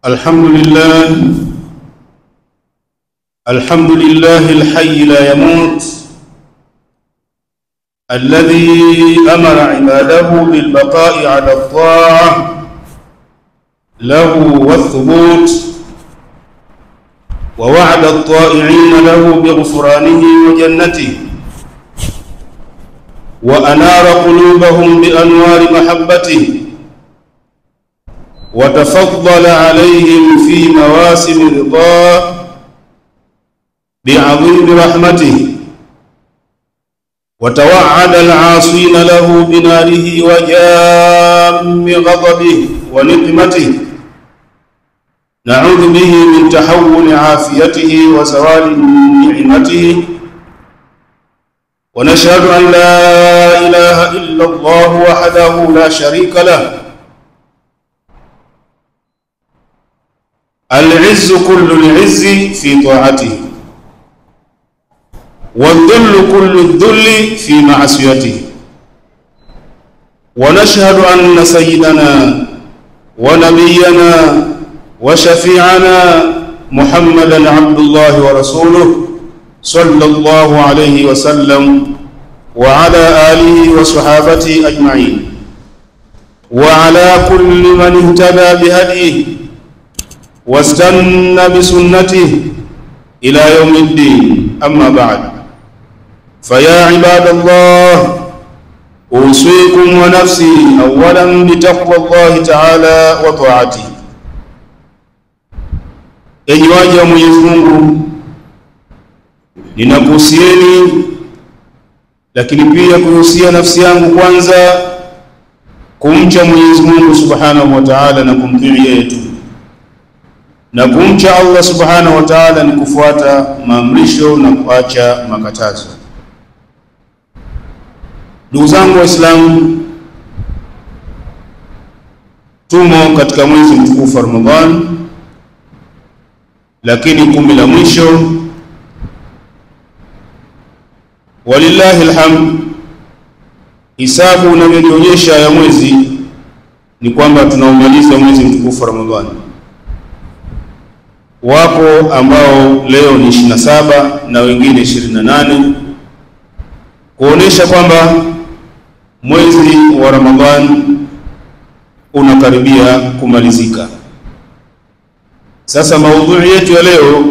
الحمد لله الحي لا يموت الذي أمر عباده بالبقاء على الطاعة له والثبوت، ووعد الطائعين له بغفرانه وجنته، وأنار قلوبهم بأنوار محبته، وتفضل عليهم في مواسم رضاه بعظيم رحمته، وتوعد العاصين له بناره وجام غضبه ونقمته. نعوذ به من تحول عافيته وزوال نعمته، ونشهد أن لا إله إلا الله وحده لا شريك له. العز كل العز في طاعته، والذل كل الذل في معصيته. ونشهد أن سيدنا ونبينا وشفيعنا محمدا عبد الله ورسوله صلى الله عليه وسلم وعلى آله وصحابته أجمعين، وعلى كل من اهتدى بهديه واستنى بسنته إلى يوم الدين. أما بعد، فيا عباد الله، أوصيكم ونفسي أولا بتقوى الله تعالى وطاعته. Enyi waja wa Mwenyezi Mungu, ninakuhusieni lakini pia kuhusia nafsi yangu kwanza kumcha Mwenyezi Mungu Subhanahu wa Ta'ala na kumtii yeye tu. Na kumcha Allah Subhanahu wa Ta'ala ni kufuata maamrisho na kuacha makatazo. Ndugu zangu Waislamu, tumo katika mwezi mtukufu wa Ramadhan, lakini 10 la mwisho, walillahi alhamd, hisabu inavyoonyesha ya mwezi ni kwamba tunaumaliza mwezi mtukufu wa Ramadhan. Wapo ambao leo ni 27 na wengine 28, kuonesha kwamba mwezi wa Ramadhan unakaribia kumalizika. Sasa maudhui yetu ya leo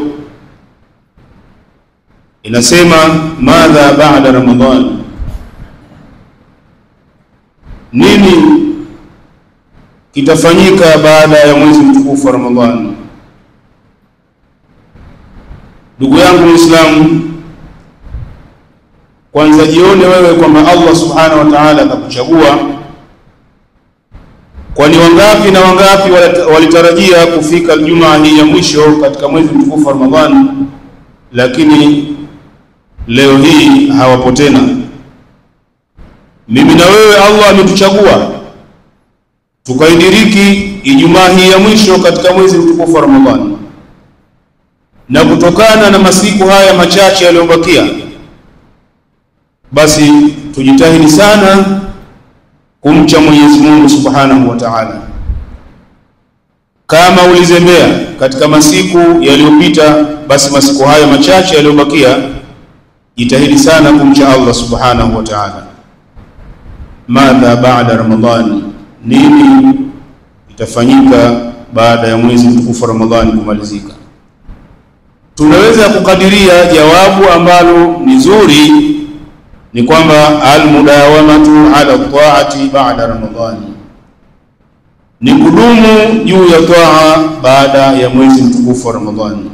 inasema madha ba'da Ramadhan, nini kitafanyika baada ya mwezi mtukufu wa Ramadhan? Ndugu yangu Muislamu, kwanza jione wewe kwamba Allah Subhanahu wa Ta'ala akakuchagua. Kwani wangapi na wangapi walitarajia kufika Ijumaa hii ya mwisho katika mwezi mtukufu wa Ramadhan, lakini leo hii hawapo tena. Mimi na wewe Allah ametuchagua tukaidiriki Ijumaa hii ya mwisho katika mwezi mtukufu wa Ramadhan, na kutokana na masiku haya machache yaliyobakia, basi tujitahidi sana kumcha Mwenyezi Mungu Subhanahu wa Ta'ala. Kama ulizembea katika masiku yaliyopita, basi masiku haya machache yaliyobakia jitahidi sana kumcha Allah Subhanahu wa Ta'ala. Madha ba'da Ramadhan, nini itafanyika baada ya mwezi mtukufu wa Ramadhani kumalizika? Tunaweza kukadiria jawabu ambalo ni zuri, ni kwamba almudawamatu ala taati ba'da Ramadhani, ni kudumu juu ya taa baada ya mwezi mtukufu wa Ramadhani.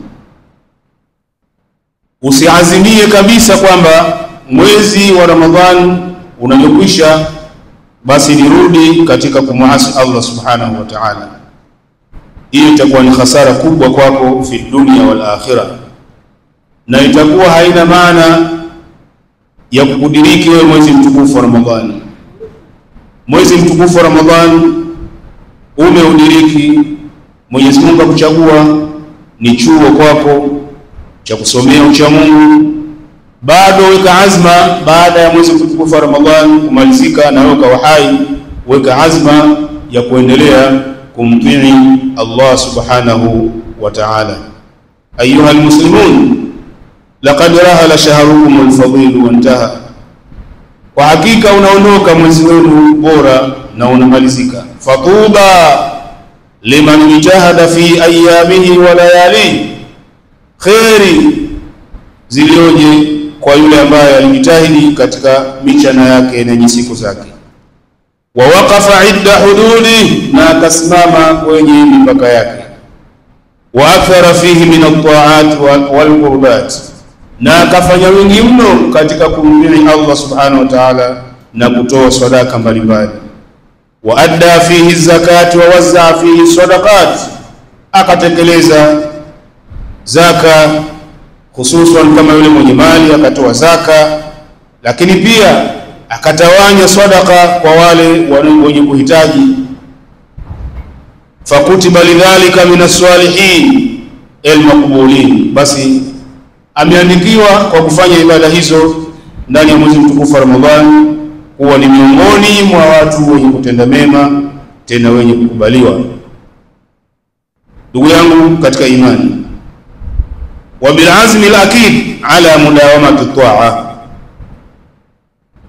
Usiazimie kabisa kwamba mwezi wa Ramadhani unapokwisha basi nirudi katika kumuasi Allah Subhanahu wa Ta'ala. Hii itakuwa ni hasara kubwa kwako fi dunia wal akhirah, na itakuwa haina maana ya kukudiriki wewe mwezi mtukufu wa Ramadhani. Mwezi mtukufu wa Ramadhani umeudiriki, Mwenyezi Mungu akuchagua, ni chuo kwako cha kusomea ucha Mungu. Bado weka azma baada ya mwezi mtukufu wa Ramadhani kumalizika na wewe hai, weka azma ya kuendelea kumtii Allah subhanahu wa ta'ala. Ayuha almuslimun, laqad rahala shahrukum alfadil wa intaha, kwa hakika unaondoka mwezi wenu bora na unamalizika. Fatuba liman jahada fi ayamihi wa layalihi, khairi zilioje kwa yule ambaye alijitahidi katika michana yake na siku zake. Wa waqafa idda hududi, na akasimama kwenye mipaka yake. Wa akthara fihi min at-ta'at wal qurbat, na akafanya wingi mno katika kumtii Allah subhanahu wa ta'ala na kutoa sadaka mbalimbali. Wa adda fihi zakati wa wazza fihi sadaqat, akatekeleza zaka hususan kama yule mwenye mali akatoa zaka, lakini pia akatawanya sadaka kwa wale wenye kuhitaji. Fakutiba lidhalika min as-salihin al-maqbulin, basi ameandikiwa kwa kufanya ibada hizo ndani ya mwezi mtukufu wa Ramadhani kuwa ni miongoni mwa watu wenye kutenda mema tena wenye kukubaliwa. Ndugu yangu katika imani, wa bil azmi al-akid ala mudawamati at-ta'a,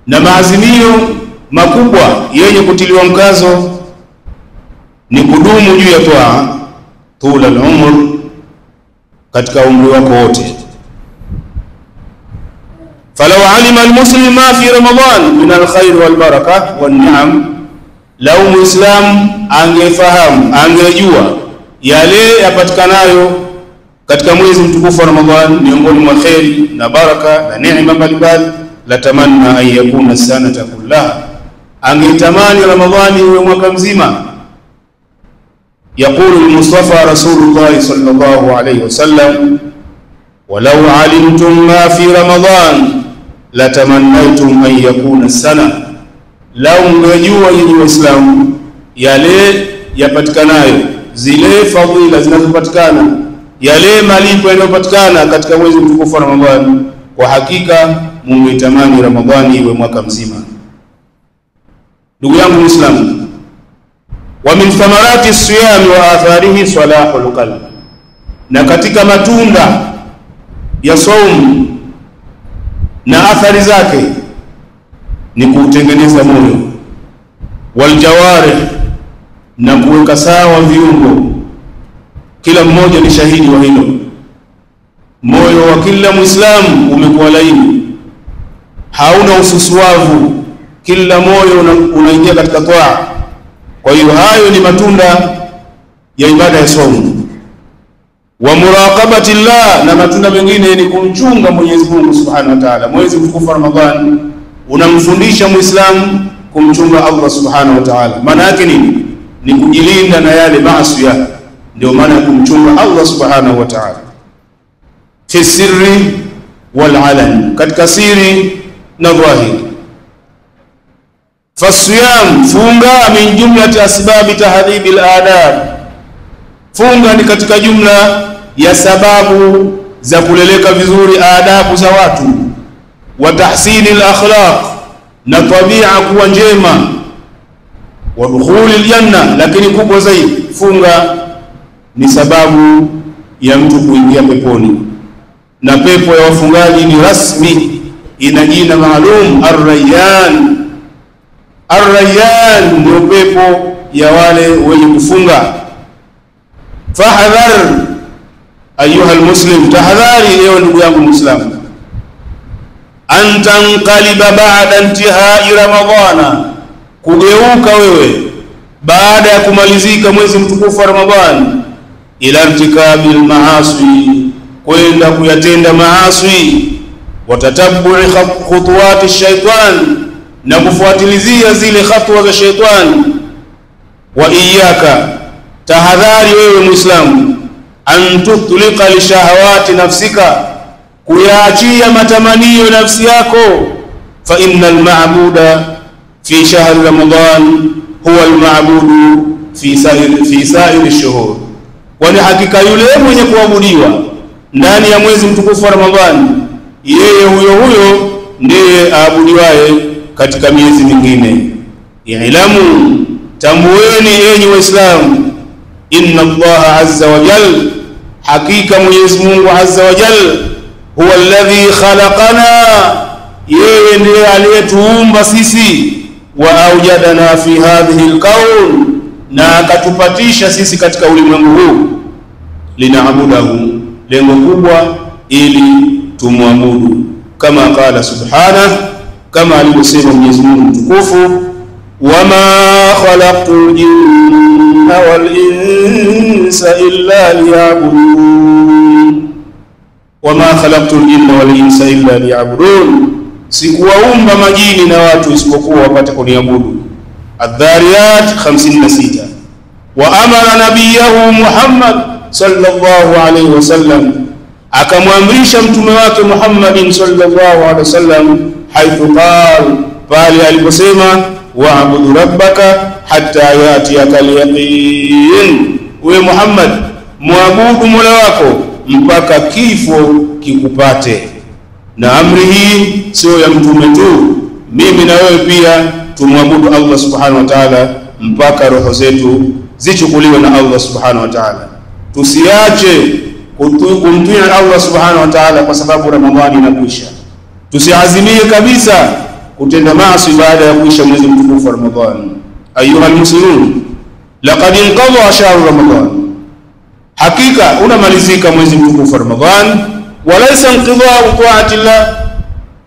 na maazimio makubwa yenye kutiliwa mkazo ni kudumu juu ya toa tula al-umr, katika umri wako wote. Falau alima al-muslim ma fi Ramadan min al-khair wal baraka wan ni'am, lau muislam angefahamu, angejua yale yapatikanayo katika mwezi mtukufu wa Ramadhan miongoni mwa khairi na baraka na neema mbalimbali, la tamanna an yakuna sanata kullaha, angetamani Ramadhani uwe mwaka mzima. Yaqulu al-Mustafa Rasulullah sallallahu alayhi wasallam, walau alimtum ma fi Ramadhan la tamannaytum an yakuna sana, lau mngejua nyinyi Waislamu yale yapatikanayo, zile fadhila zinazopatikana, yale malipo yanayopatikana katika mwezi mtukufu wa Ramadhani, kwa hakika mungetamani Ramadhani iwe mwaka mzima. Ndugu yangu Muislamu, wa min thamarati siyam wa atharihi salahul qalb, na katika matunda ya saumu na athari zake ni kutengeneza moyo, wal jawarih, na kuweka sawa viungo. Kila mmoja ni shahidi wa hilo. Moyo wa kila Muislamu umekuwa laini, hauna ususuavu, kila moyo unaingia katika toa. Kwa hiyo hayo ni matunda ya ibada ya saumu. Wa muraqabati Allah, na matunda mengine ni kumchunga Mwenyezi Mungu Subhanahu wa Ta'ala. Mwezi mtukufu wa Ramadhani unamfundisha Muislamu kumchunga Allah Subhanahu wa Ta'ala. Maana yake nini? Ni kujilinda na yale maasi. Ndio maana ya kumchunga Allah Subhanahu wa Ta'ala, fi sirri wal alan, katika siri na dhahiri. Fasiyam, funga, min jumlati asbabi tahdhibi al-adab, funga ni katika jumla ya sababu za kuleleka vizuri adabu za watu, wa tahsini al-akhlaq, na tabia kuwa njema, wa dukhuli al-janna, lakini kubwa zaidi, funga ni sababu ya mtu kuingia peponi. Na pepo ya wafungaji ni rasmi, ina jina maalum, Ar-Rayyan. Ar-Rayyan ndio pepo ya wale wenye kufunga. Fahadhar ayuha almuslim, tahadhari leo ndugu yangu Muislamu, an tanqaliba ba'da intihai Ramadhana, kugeuka wewe baada ya kumalizika mwezi mtukufu wa Ramadhani, ila irtikabi almaasi, kwenda kuyatenda maasi, watatabu'i khutuwati shaitan, na kufuatilizia zile hatua za shaitani. Wa iyaka, tahadhari wewe Muislamu, an tutlika li shahawati nafsika, kuyaachia matamanio nafsi yako. Fa innal ma'buda fi shahri Ramadan huwa al-ma'budu fi sa'iri ash-shuhur, kwani hakika yule mwenye kuabudiwa ndani ya mwezi mtukufu wa Ramadhani, yeye huyo ndiye aabudiwaye katika miezi mingine. Ilamu, tambueni enyi Waislamu, inna Allah azza wa jalla, hakika Mwenyezi Mungu azza wa jalla, huwa alladhi khalaqana, yeye ndiye aliyetuumba sisi, wa awjadana fi hadhihi alkawn, na akatupatisha sisi katika ulimwengu huu, linaabudahu, lengo kubwa ili tumwabudu, kama qala subhanahu, kama alivyosema Mwenyezi Mungu mtukufu, wama khalaqtul jinna wal insa illa liya'budun, wama khalaqtul jinna wal insa illa liya'budun, sikuwaumba majini na watu isipokuwa wapate kuniabudu. Adh-Dhariyat 56. Wa amara nabiyahu Muhammad sallallahu alayhi wasallam, akamwamrisha mtume wake Muhammad sallallahu alayhi wasallam, haithu qala, pale aliposema, wa'budu rabbaka hatta yatiyaka al-yaqin, we Muhammad, muabudu Mola wako mpaka kifo kikupate. Na amri hii sio ya mtume tu, mimi na wewe pia tumwabudu Allah subhanahu wa ta'ala mpaka roho zetu zichukuliwe na Allah subhanahu wa ta'ala. Tusiache kumtii Allah subhanahu wa ta'ala kwa sababu Ramadhani inakwisha. Tusiazimie kabisa kutenda maasi baada ya kuisha mwezi mtukufu wa Ramadhani. Ayuha almuslimun, laqad inqadha shahru Ramadhan, hakika unamalizika mwezi mtukufu wa Ramadhani. Walaysa inqidha'u ta'atillah,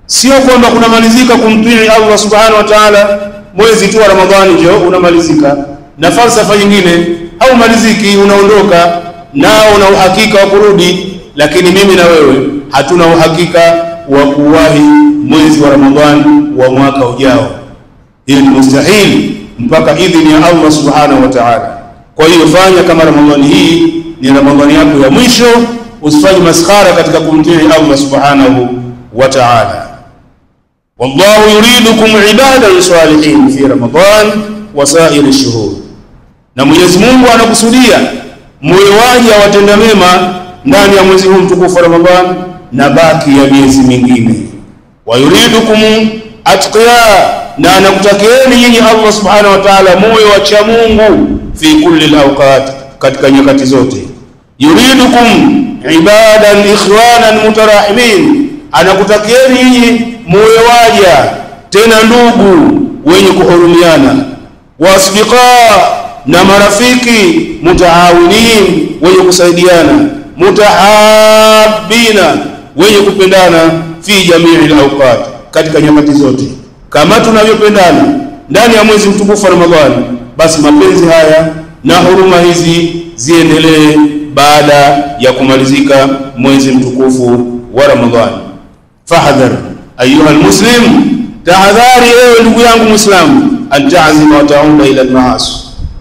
sio kwamba kunamalizika kumtii Allah subhanahu wa ta'ala mwezi tu wa Ramadhani ndio unamalizika, na falsafa nyingine au maliziki unaondoka nao una uhakika wa kurudi. Lakini mimi na wewe hatuna uhakika wa kuwahi mwezi wa Ramadhani wa mwaka ujao. Hii ni mustahili mpaka idhini ya Allah subhanahu wa ta'ala. Kwa hiyo fanya kama Ramadhani hii ni Ramadhani yako ya mwisho, usifanye maskhara katika kumtii Allah subhanahu wa ta'ala. Wallahu yuridukum ibadan salihin fi Ramadan wa sa'ir ash-shuhur, na Mwenyezi Mungu anakusudia moyo waje watenda mema ndani ya mwezi huu mtukufu wa Ramadhan na baki ya miezi mingine. Wa yuridukum atqiya, na anakutakieni nyinyi Allah subhanahu wa ta'ala moyo wa cha Mungu fi kulli al-awqat, katika nyakati zote. Yuridukum ibadan ikhwanan mutarahimin, anakutakieni nyinyi moyo waja tena ndugu wenye kuhurumiana. Wasbiqa, na marafiki, mutaawinin, wenye kusaidiana, mutahabbina, wenye kupendana, fi jamii al-awqat, katika nyakati zote. Kama tunavyopendana ndani ya mwezi mtukufu wa Ramadhani, basi mapenzi haya na huruma hizi ziendelee baada ya kumalizika mwezi mtukufu wa Ramadhani. Fahadhar ayuha almuslim, tahadhari ewe ndugu yangu Muislamu, antazima wa ta'uda ila al-maasi,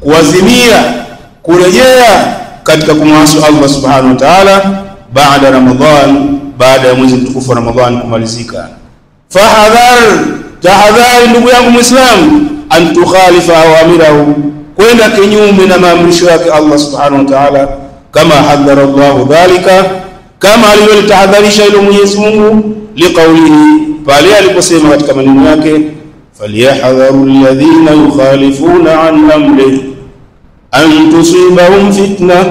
kuazimia kurejea katika kumwasi Allah subhanahu wa ta'ala baada Ramadhan, baada ya mwezi mtukufu wa Ramadhani kumalizika. Fahadhar, tahadhari ndugu yangu Muislamu, an tukhalifa awamirahu, kwenda kinyume na maamrisho yake Allah subhanahu wa ta'ala, kama hadhara Allah dhalika, kama alivyotahadharisha ilo Mwenyezi Mungu, liqaulihi, pale aliposema katika maneno yake, falyahdharu alladhina yukhalifuna an amrihi an tusibahum fitna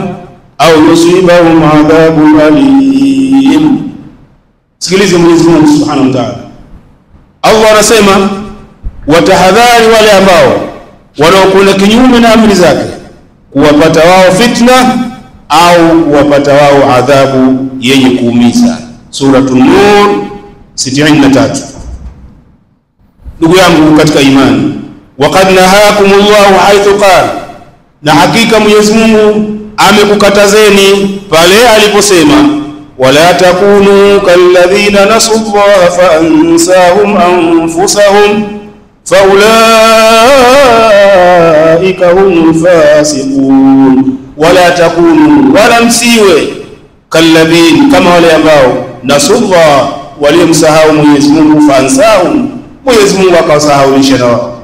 au yusibahum adhabun alim. Sikilize Mwenyezi Mungu subhanahu wa ta'ala, Allah anasema watahadhari wale ambao wanaokwenda kinyume na amri zake, kuwapata wao fitna au kuwapata wao adhabu yenye kuumiza. Suratul Nur 63. Ndugu yangu katika imani, waqad nahakumullahu haythu qala, na hakika Mwenyezi Mungu amekukatazeni pale aliposema, wala takunu kalladhina nasullaha fa ansahum anfusahum faulaika humul fasiqun. Wala takunu, wala msiwe, kalladhina, kama wale ambao nasullah, walimsahau Mwenyezi Mungu, fa ansahum, Mwenyezi Mungu akawasahaulisha na wao,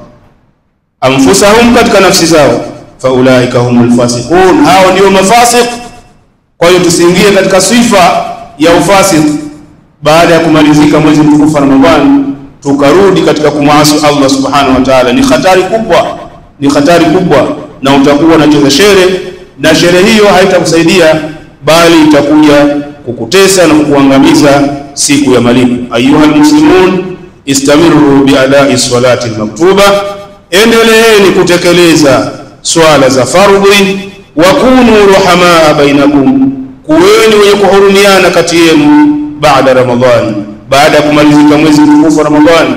anfusahum, katika nafsi zao, faulaika humul fasiqun, hao ndio mafasiq. Kwa hiyo tusiingie katika sifa ya ufasiq baada ya kumalizika mwezi mtukufu wa Ramadhani tukarudi katika kumwasi Allah subhanahu wa ta'ala. Ni hatari kubwa, ni hatari kubwa, na utakuwa unacheza shere na sherehe hiyo haitakusaidia bali itakuja kukutesa na kukuangamiza siku ya malipo. Ayuha almuslimun, istamiru biadai salati almaktuba, endeleeni kutekeleza swala za fardhi. Wa kunu ruhamaa bainakum, kuweni wenye kuhurumiana kati yenu. Baada Ramadhani, baada ya kumalizika mwezi mtukufu wa Ramadhani.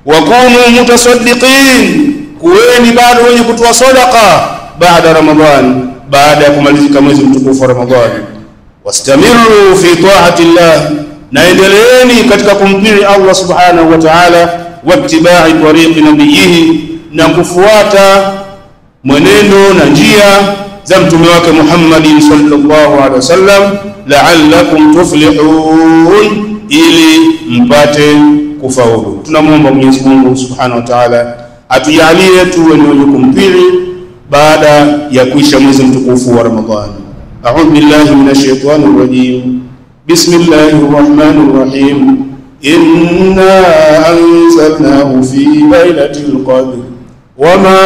Wa kunu mutasaddiqin, kuweni bado wenye kutoa sadaqa baada Ramadhani, baada ya kumalizika mwezi mtukufu wa Ramadhani. Wastamiru fi ta'ati Allah, na endeleeni katika kumtii Allah subhanahu wa ta'ala. Wattiba'i tariqi nabiyhi, na kufuata mwenendo na njia za mtume wake Muhammad sallallahu alaihi wasallam. La'allakum tuflihun, ili mpate kufaulu. Tunamuomba Mwenyezi Mungu subhanahu wa ta'ala atujalie tuwe wenye kumtii baada ya kuisha mwezi mtukufu wa Ramadhani. A'udhu billahi minash shaitanir rajim. Bismillahir rahmanir rahim. Inna anzalnahu fi lailatul qadr. Wama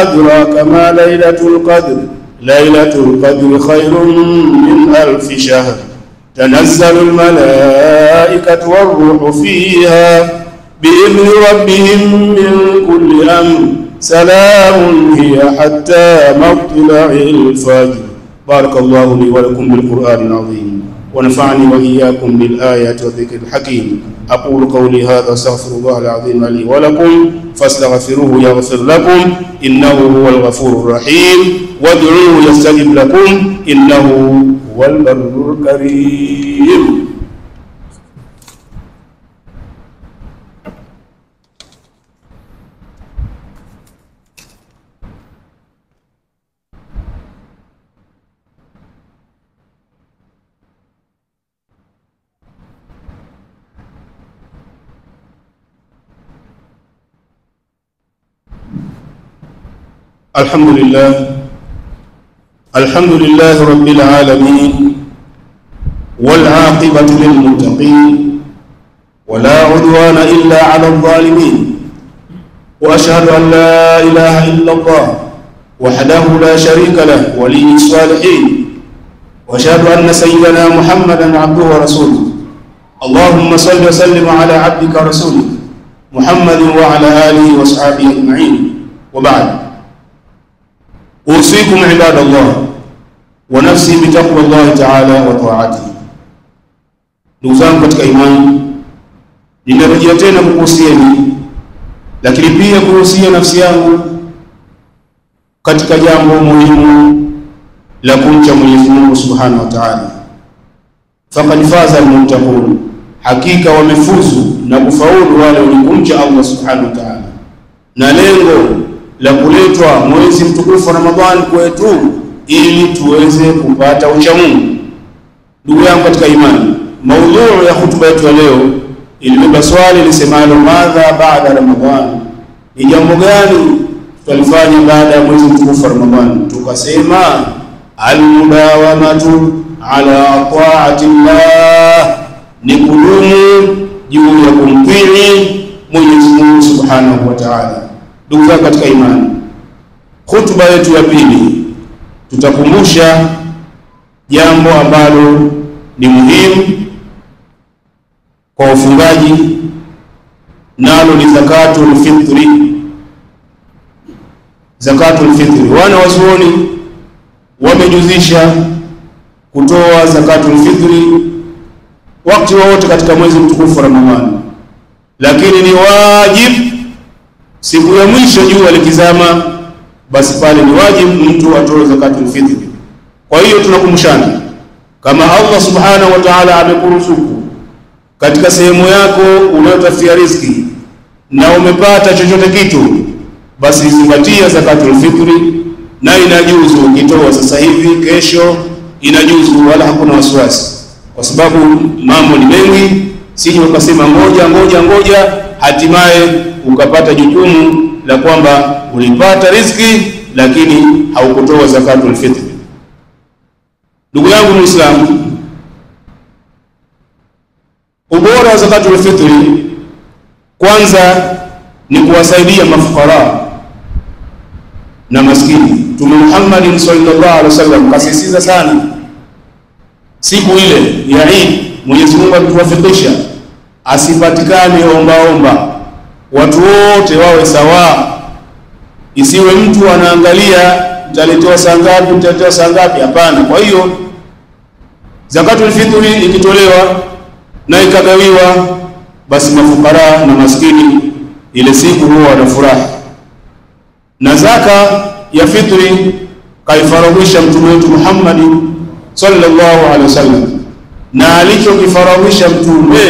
adraka ma lailatul qadr. Lailatul qadr khairun min alf shahr. Tanazzalul malaikatu war-ruhu fiha bi'idhni rabbihim min kulli amr. Salamun hiya hatta matla'il fajr. Barakallahu li wa lakum bil Qur'anil azim, wa nafa'ani wa iyyakum bil ayati wadh-dhikril hakim. Aqulu qawli hadha astaghfirullahal azim li wa lakum fastaghfiruhu yaghfir lakum innahu huwal ghafurur rahim. Wad'uuhu yastajib lakum innahu huwal barrul karim. الحمد لله رب العالمين، والعاقبة للمتقين، ولا عدوان إلا على الظالمين. وأشهد أن لا إله إلا الله وحده لا شريك له ولي الصالحين. وأشهد أن سيدنا محمدا عبده ورسوله. اللهم صل وسلم على عبدك ورسولك محمد وعلى آله وصحبه أجمعين. وبعد، أوصيكم عباد الله ونفسي بتقوى الله تعالى وطاعته. Ndugu zangu katika imani, ninarejea tena kukuhusieni, lakini pia kuhusia nafsi yangu katika jambo muhimu la kumcha Mwenyezi Mungu subhanahu wa ta'ala. Faqad faza almuttaqun, hakika wamefuzu na kufaulu wale wenye kumcha Allah subhanahu wa ta'ala. Na lengo la kuletwa mwezi mtukufu wa Ramadhani kwetu ili tuweze kupata ucha Mungu. Ndugu yangu katika imani, maudhui ya hutuba yetu leo ilibeba swali lisemalo madha baada Ramadhani, ni jambo gani tutalifanya baada ya mwezi mtukufu wa Ramadhani? Tukasema almudawamatu ala ta'ati Allah, ni kudumu juu ya kumtii Mwenyezi Mungu subhanahu wa ta'ala. Ndugu zangu katika imani, hutuba yetu ya pili tutakumbusha jambo ambalo ni muhimu kwa ufungaji, nalo ni zakatul fitri. Zakatul fitri, wana wazuoni wamejuzisha kutoa zakatul fitri wakati wote katika mwezi mtukufu wa Ramadhani, lakini ni wajibu siku ya mwisho jua likizama, basi pale ni wajibu mtu atoe zakatul fitri. Kwa hiyo tunakumbushana, kama Allah subhanahu wa ta'ala amekuruzuku katika sehemu yako unayotafutia riziki na umepata chochote kitu, basi zingatia zakatul fitri, na inajuzu ukitoa sasa hivi, kesho inajuzu, wala hakuna wasiwasi, kwa sababu mambo ni mengi. Sije ukasema ngoja hatimaye ukapata jukumu la kwamba ulipata riziki lakini haukutoa zakatul fitri. Ndugu yangu Muislamu, ubora wa zakatul fitri kwanza ni kuwasaidia mafukara na maskini. Mtume Muhammad sallallahu alaihi wasallam kasisitiza sana siku ile ya Eid, Mwenyezi Mungu atuwafikisha asipatikane omba, watu wote wawe sawa. Isiwe mtu anaangalia mtaletewa saa ngapi, mtaletewa saa ngapi, hapana. Kwa hiyo zakatul fitri ikitolewa na ikagawiwa, basi mafukara na maskini ile siku huwa wanafurahi. Na zaka ya fitri kaifaradhisha mtume wetu Muhammad sallallahu alaihi wasallam, na alichokifaradhisha mtume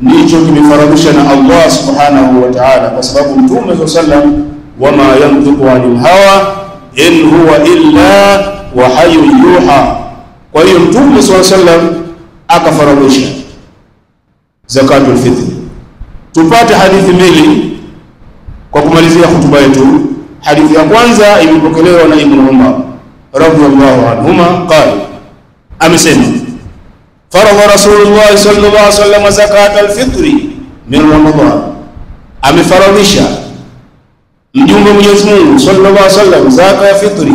ndicho kimefaradhisha na Allah subhanahu wa ta'ala, kwa sababu mtume sallallahu alaihi wasallam wama yantiqu anil hawa in huwa illa wahyun yuha. Kwa hiyo mtume sallallahu alaihi wasallam akafaradhisha zakatul fitri. Tupate hadithi mbili kwa kumalizia hutuba yetu. Hadithi ya kwanza imepokelewa na Ibn Umar radhiyallahu anhuma qala, amesema faradha Rasulullah sallallahu alaihi wasallam zakatul fitri min Ramadan, amefaradhisha mjumbe Mwenyezi Mungu sallallahu alaihi wasallam zaka ya fitri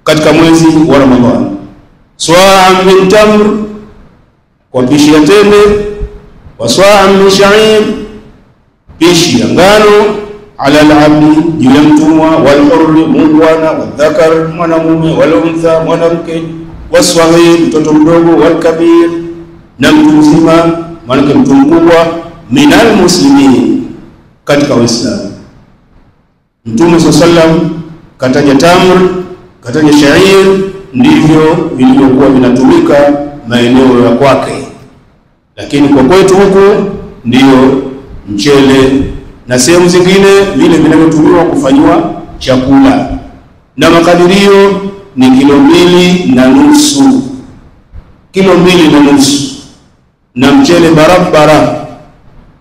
katika mwezi wa Ramadhan. Swa'an min tamr, kwa pishi ya tende, wa swa'an min sha'ir, pishi ya ngano, ala al-abdi, juu ya mtumwa, wal hurri, muungwana, wal dhakar, mwanamume, wal untha, mwanamke, waswaghir, mtoto mdogo, wal kabir, na mtu mzima, mwanamke mtu mkubwa, minal muslimin, katika Waislamu. Mtume sallam kataja tamr, kataja sha'ir, ndivyo vilivyokuwa vinatumika maeneo ya kwake, lakini kwa kwetu huku ndio mchele na sehemu zingine vile vinavyotumiwa kufanywa chakula, na makadirio ni kilo 2.5, kilo 2.5, na mchele barabara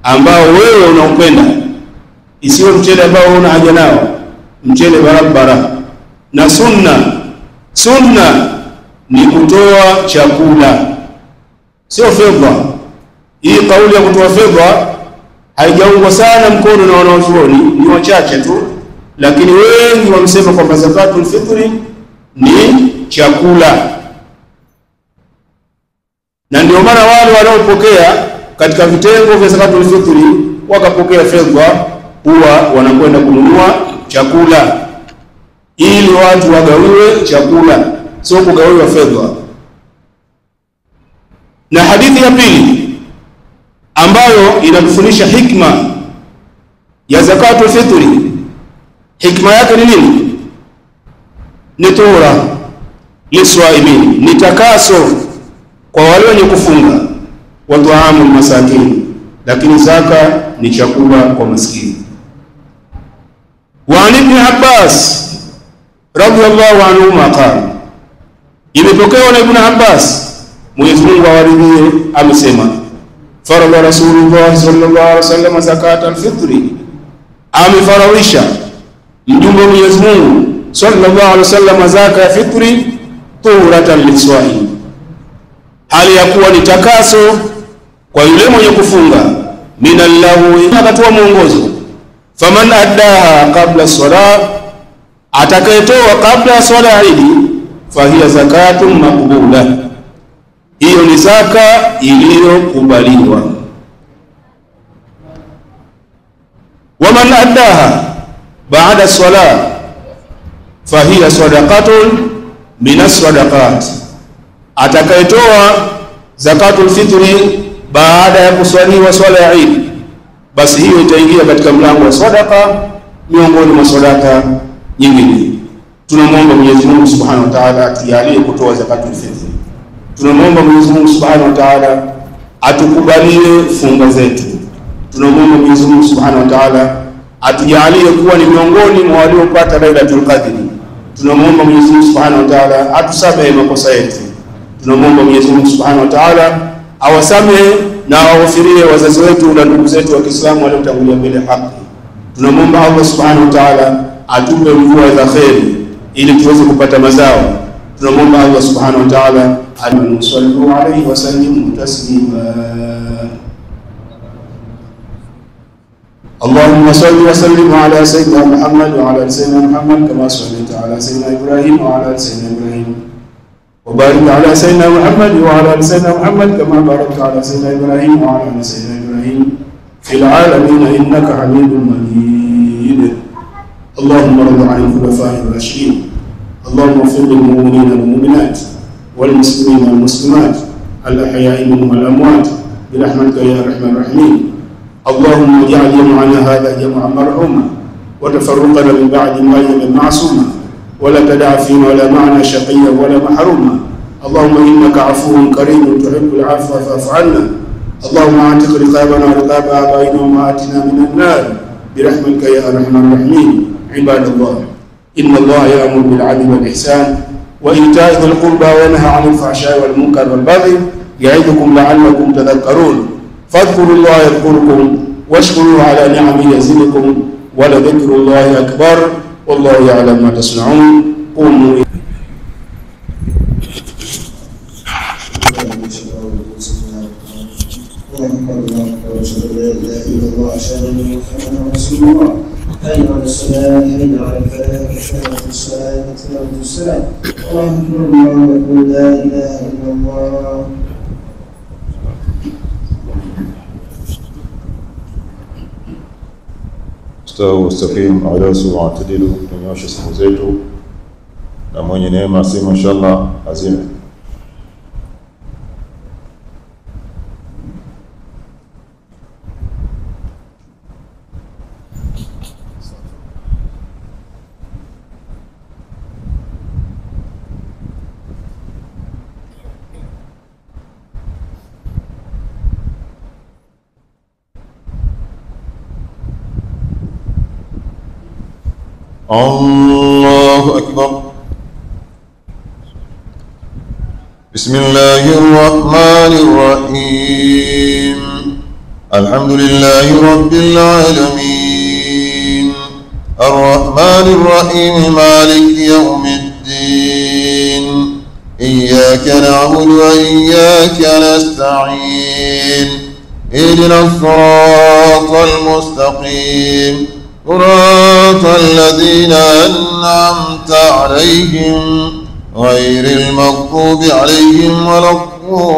ambao wewe unaupenda, isiwe mchele ambao una haja nao, mchele barabara. Na sunna ni kutoa chakula, sio fedha. Hii kauli ya kutoa fedha haijaungwa sana mkono na wanazuoni, ni wachache tu, lakini wengi wamesema kwamba zakatul fitri ni chakula. Na ndio maana wale wanaopokea katika vitengo vya zakatul fitri wakapokea fedha, huwa wanakwenda kununua chakula ili watu wagawiwe chakula, sio kugawiwa fedha. Na hadithi ya pili ambayo inatufundisha hikma ya zakatul fitri, hikma yake ni nini? Ni tura liswaimin, ni takaso kwa wale wenye kufunga, wa tuamul masakin, lakini zaka ni chakula kwa maskini. Wa Ibn Abbas radhiyallahu anhuma qala, imepokewa na Ibn Abbas, Mwenyezi Mungu awaridhie, amesema faradha Rasulullah sallallahu alaihi wasallam zakatul fitri, amefaradhisha mjumbe Mwenyezi Mungu sallallahu alaihi wasallam zaka ya fitri, turatan liswaim, hali ya kuwa ni takaso kwa yule mwenye kufunga, minallahu, akatoa mwongozo, faman addaha qabla salat, atakayetoa kabla ya swala ya Eid, fahiya zakatun maqbula, hiyo ni zaka iliyokubaliwa. Waman addaha ba'da salat fahiya sadaqatun min as-sadaqat, atakayetoa zakatul fitri baada ya kuswaliwa swala ya Eid, basi hiyo itaingia katika mlango wa sadaqa miongoni mwa sadaka nyingine. Tunamwomba Mwenyezi Mungu Subhanahu wa Ta'ala atujalie kutoa zakatul fitri. Tunamwomba Mwenyezi Mungu Subhanahu wa Ta'ala atukubalie funga zetu. Tunamwomba Mwenyezi Mungu Subhanahu wa Ta'ala atujalie kuwa ni miongoni mwa waliopata Lailatul Qadr. Tunamwomba Mwenyezi Mungu Subhanahu wa Ta'ala atusamehe makosa yetu. Tunamwomba Mwenyezi Mungu Subhanahu wa Ta'ala awasamehe na awafirie wazazi wetu na ndugu zetu wa Kiislamu waliotangulia mbele haki. Tunamwomba Allah Subhanahu wa Ta'ala atupe mvua za kheri ili tuweze kupata mazao. Tunamwomba Allah Subhanahu wa Ta'ala sallallahu alayhi wasallam taslima. اللهم صل وسلم على سيدنا محمد وعلى ال سيدنا محمد كما صليت على سيدنا ابراهيم وعلى ال سيدنا ابراهيم، وبارك على سيدنا محمد وعلى ال سيدنا محمد كما باركت على سيدنا ابراهيم وعلى ال سيدنا ابراهيم في العالمين انك حميد مجيد. اللهم ارض عن الخلفاء الراشدين، اللهم اغفر للمؤمنين والمؤمنات والمسلمين والمسلمات الاحياء منهم والاموات برحمتك يا ارحم الراحمين. اللهم اجعل جمعنا هذا جمعا مرحوما وتفرقنا من بعد ما معصوما، ولا تدع فينا ولا معنا شقيا ولا محروما. اللهم انك عفو كريم تحب العفو فاعف عنا. اللهم اعتق رقابنا ورقاب ابائنا وامهاتنا من النار برحمتك يا ارحم الراحمين. عباد الله، ان الله يامر بالعدل والاحسان وايتاء ذي القربى وينهى عن الفحشاء والمنكر والبغي يعظكم لعلكم تذكرون. فاذكروا الله يذكركم واشكروا على نعمه يزدكم ولذكر الله اكبر والله يعلم ما تصنعون. قوموا حي على الصلاة، حي على الفلاح، كثرة الصلاة، كثرة السلام. الله أكبر، الله أكبر، لا إله إلا الله. Ustawi wastaqimu ala su'atadilu, tunyoshe siku zetu na mwenye neema asema inshallah azime. الله أكبر. بسم الله الرحمن الرحيم. الحمد لله رب العالمين الرحمن الرحيم مالك يوم الدين إياك نعبد وإياك نستعين اهدنا الصراط المستقيم صراط الذين أنعمت عليهم غير المغضوب عليهم ولا الضالين.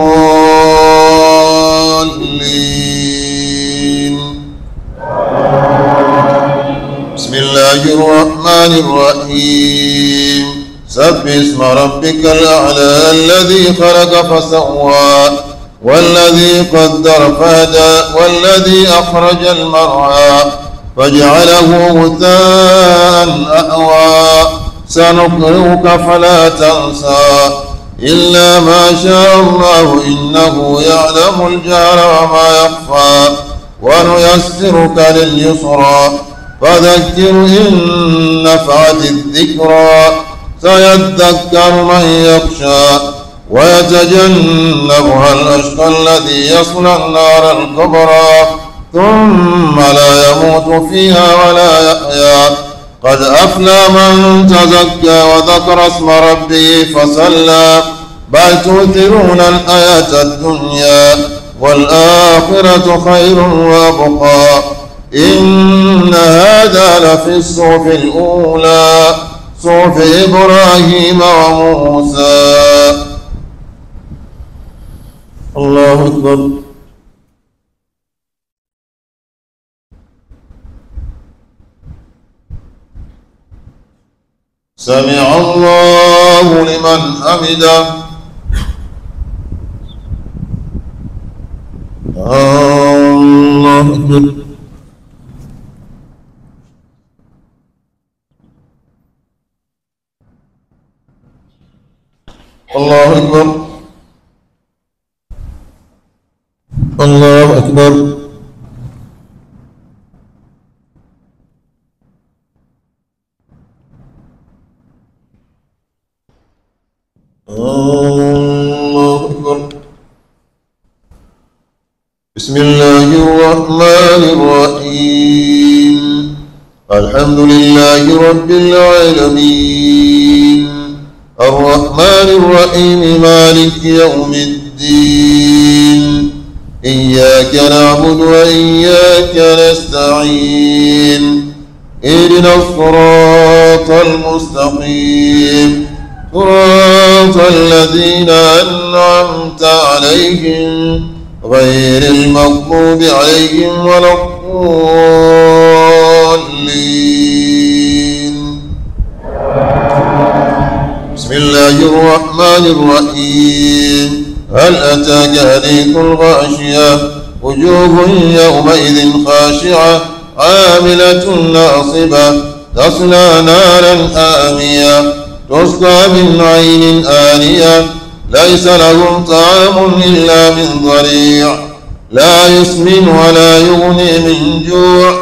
بسم الله الرحمن الرحيم. سبح اسم ربك الأعلى الذي خلق فسوى والذي قدر فهدى والذي أخرج المرعى فجعله غثاء أحوى سنقرئك فلا تنسى إلا ما شاء الله إنه يعلم الجهر وما يخفى ونيسرك لليسرى فذكر إن نفعت الذكرى سيذكر من يخشى ويتجنبها الأشقى الذي يصلى النار الكبرى ثم لا يموت فيها ولا يحيا قد أفلى من تزكى وذكر اسم ربه فصلى بل تؤثرون الحياة الدنيا والآخرة خير وأبقى إن هذا لفي الصحف الأولى صحف إبراهيم وموسى. الله أكبر. سمع الله لمن حمده. الله أكبر. الله أكبر. الله أكبر. الله أكبر. بسم الله الرحمن الرحيم. الحمد لله رب العالمين الرحمن الرحيم مالك يوم الدين إياك نعبد وإياك نستعين اهدنا الصراط المستقيم صراط الذين أنعمت عليهم غير المغضوب عليهم ولا الضالين. بسم الله الرحمن الرحيم. هل أتاك حديث الغاشية وجوه يومئذ خاشعة عاملة ناصبة تصلى نارا آمية تسقى من عين آنية ليس لهم طعام إلا من ضريع لا يسمن ولا يغني من جوع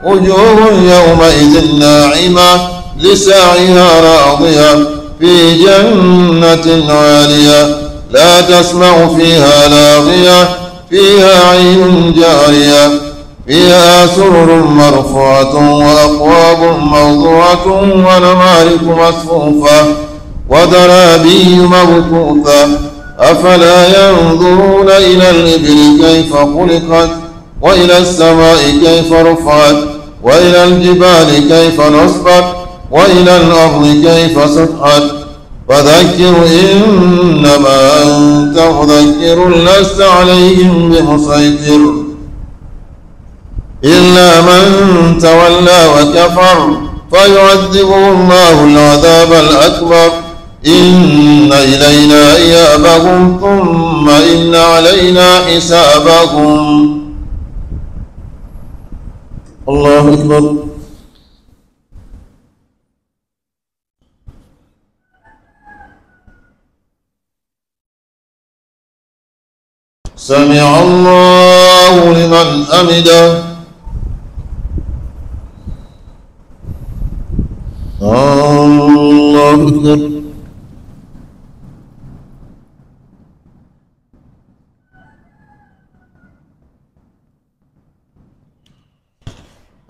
وجوه يومئذ ناعمة لسعيها راضية في جنة عالية لا تسمع فيها لاغية فيها عين جارية فيها سرر مرفوعة وأكواب موضوعة ونمارق مصفوفة وزرابي مبثوثة أفلا ينظرون إلى الإبل كيف خلقت وإلى السماء كيف رفعت وإلى الجبال كيف نصبت وإلى الأرض كيف سطحت فذكر إنما أنت مذكر لست عليهم بمسيطر إلا من تولى وكفر فيعذبه الله العذاب الأكبر إن إلينا إيابهم ثم إن علينا حسابهم. الله أكبر. سمع الله لمن حمده. الله أكبر.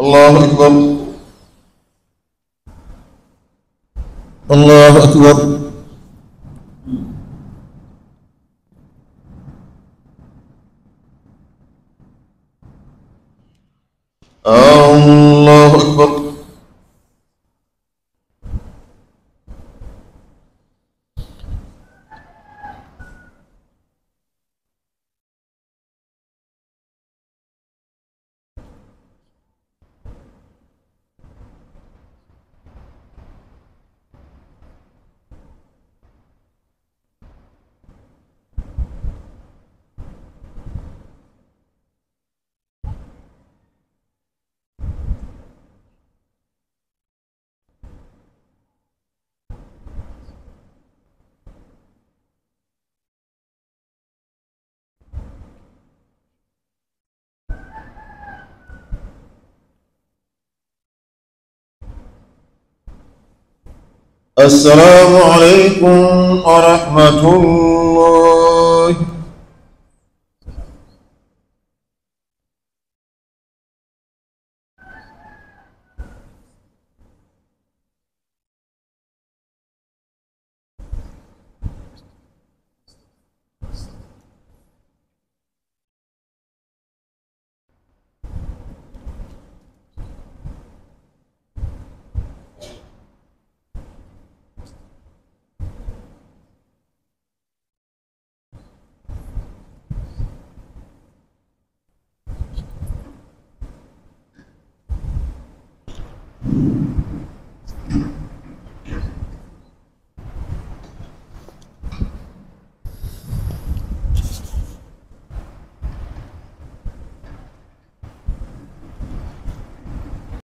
الله أكبر. الله أكبر. الله أكبر. السلام عليكم ورحمة الله